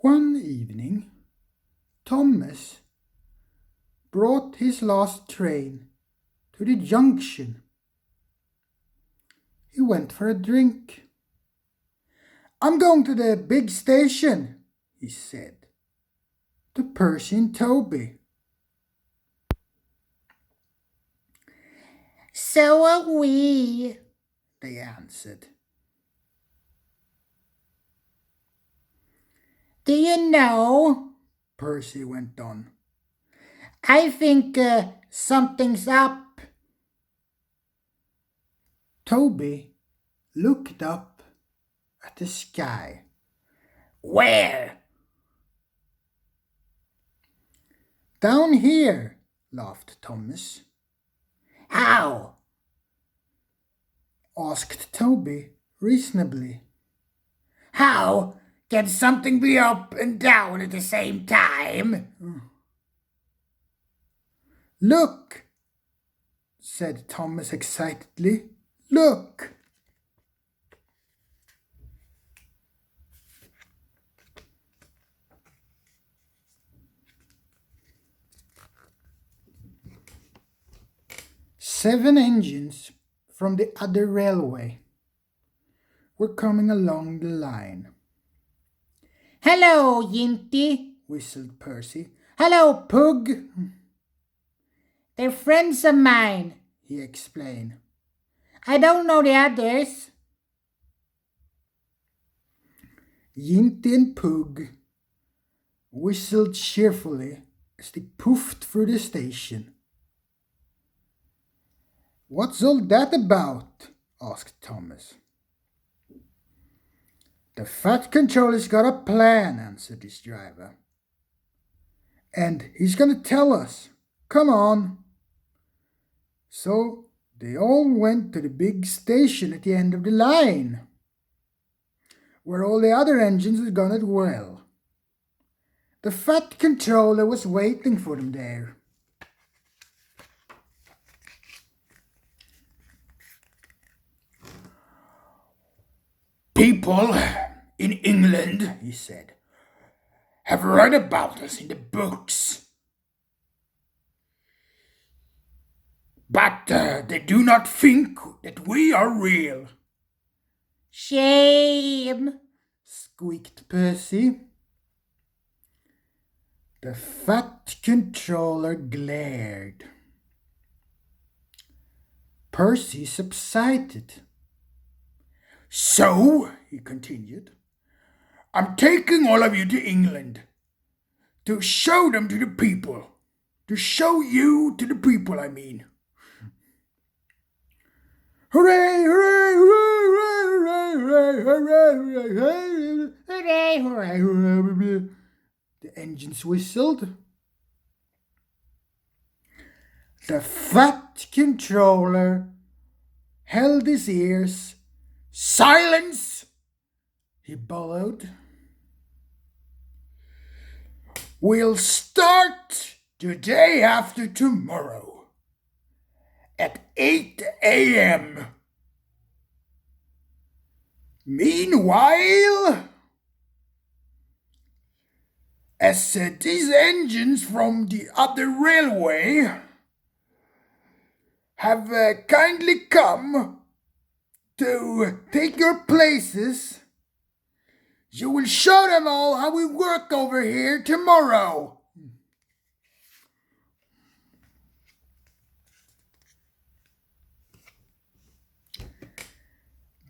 One evening, Thomas brought his last train to the junction. He went for a drink. "I'm going to the big station," he said to Percy and Toby. "So are we," they answered. "Do you know," Percy went on, "I think something's up." Toby looked up at the sky. "Where?" "Down here," laughed Thomas. "How?" asked Toby reasonably. "How can something be up and down at the same time?" "Look," said Thomas excitedly. "Look!" Seven engines from the other railway were coming along the line. "Hello, Yinty," whistled Percy. "Hello, Pug." "They're friends of mine," he explained. "I don't know the others." Yinty and Pug whistled cheerfully as they puffed through the station. "What's all that about?" asked Thomas. "The Fat Controller's got a plan," answered his driver. "And he's going to tell us. Come on." So they all went to the big station at the end of the line, where all the other engines had gone as well. The Fat Controller was waiting for them there. "People in England," he said, "have read about us in the books. But they do not think that we are real." "Shame," squeaked Percy. The Fat Controller glared. Percy subsided. "So," he continued, "I'm taking all of you to England to show them to the people. To show you to the people, I mean. Hooray, hooray, hooray, hooray, hooray, hooray, hooray, hooray, hooray, hooray. The engines whistled. The Fat Controller held his ears. "Silence!" he bellowed. "We'll start the day after tomorrow at 8 a.m. Meanwhile, as these engines from the other railway have kindly come to take your places, you will show them all how we work over here tomorrow."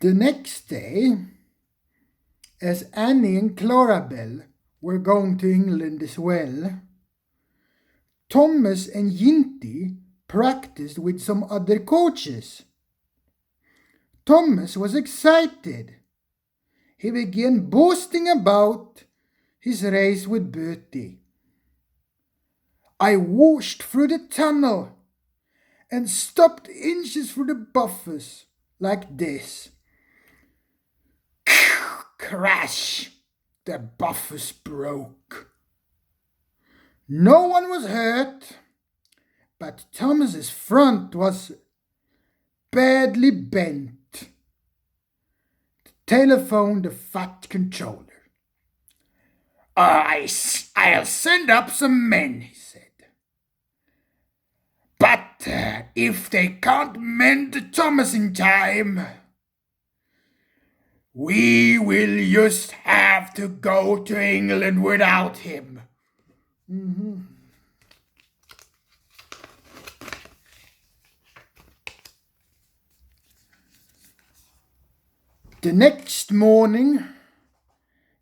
The next day, as Annie and Clarabelle were going to England as well, Thomas and Yinty practiced with some other coaches. Thomas was excited. He began boasting about his race with Bertie. "I whooshed through the tunnel and stopped inches through the buffers like this." Crash! The buffers broke. No one was hurt, but Thomas's front was badly bent. Telephoned the Fat Controller. I'll send up some men, he said. But if they can't mend Thomas in time, we will just have to go to England without him. Mm-hmm. The next morning,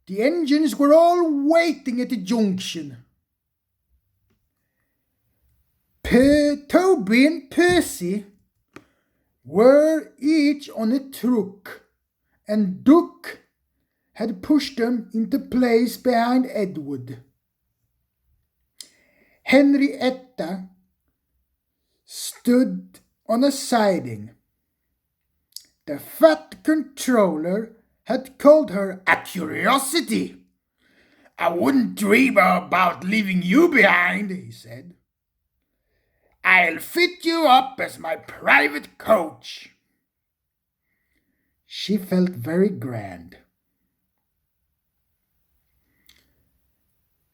the engines were all waiting at the junction. Toby and Percy were each on a truck, and Duck had pushed them into place behind Edward. Henrietta stood on a siding. The fat controller had called her a curiosity. I wouldn't dream about leaving you behind, he said. I'll fit you up as my private coach. She felt very grand.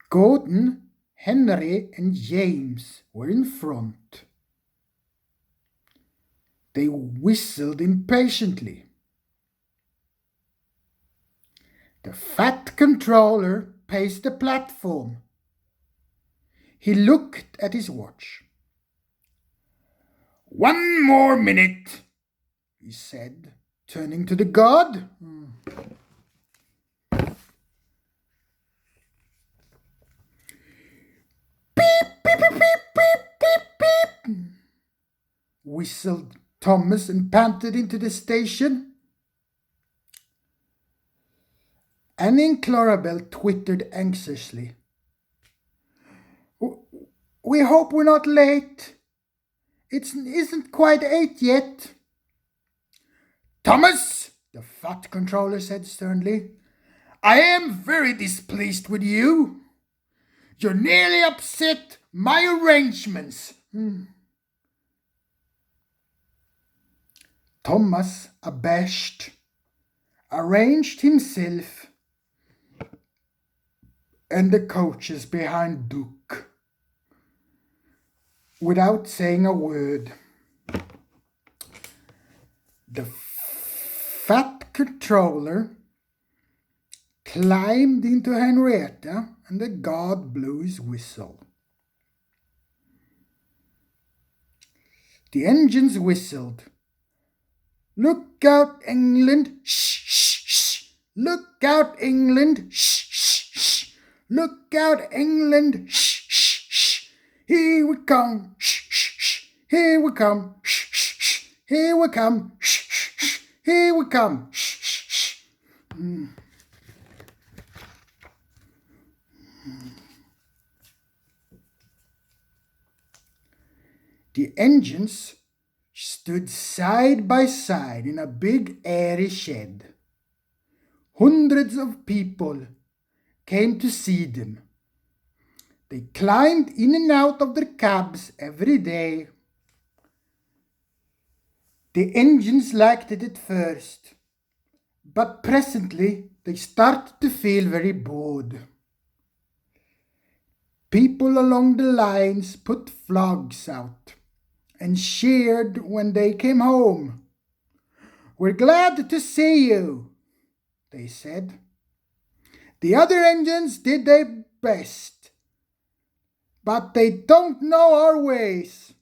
Gordon, Henry, and James were in front. They whistled impatiently. The fat controller paced the platform. He looked at his watch. 1 more minute, he said, turning to the guard. Beep, beep, beep, beep, beep, beep, beep, whistled Thomas and panted into the station. Annie and Clarabelle twittered anxiously. We hope we're not late. It isn't quite 8 yet. Thomas, the fat controller said sternly, I am very displeased with you. You nearly upset my arrangements. Thomas, abashed, arranged himself and the coaches behind Duke without saying a word. The fat controller climbed into Henrietta and the guard blew his whistle. The engines whistled. Look out, England! Shh, shh, shh! Look out, England! Shh, shh, shh! Look out, England! Shh, shh, shh! Here we come! Shh, shh, shh! Here we come! Shh, shh, shh! Here we come! Shh, shh, shh! Here we come! Shh, shh, shh! The engines stood side by side in a big airy shed. Hundreds of people came to see them. They climbed in and out of their cabs every day. The engines liked it at first, but presently they started to feel very bored. People along the lines put flags out and cheered when they came home. We're glad to see you, they said. The other engines did their best, but they don't know our ways.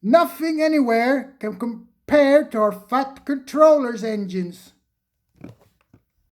Nothing anywhere can compare to our fat controller's engines.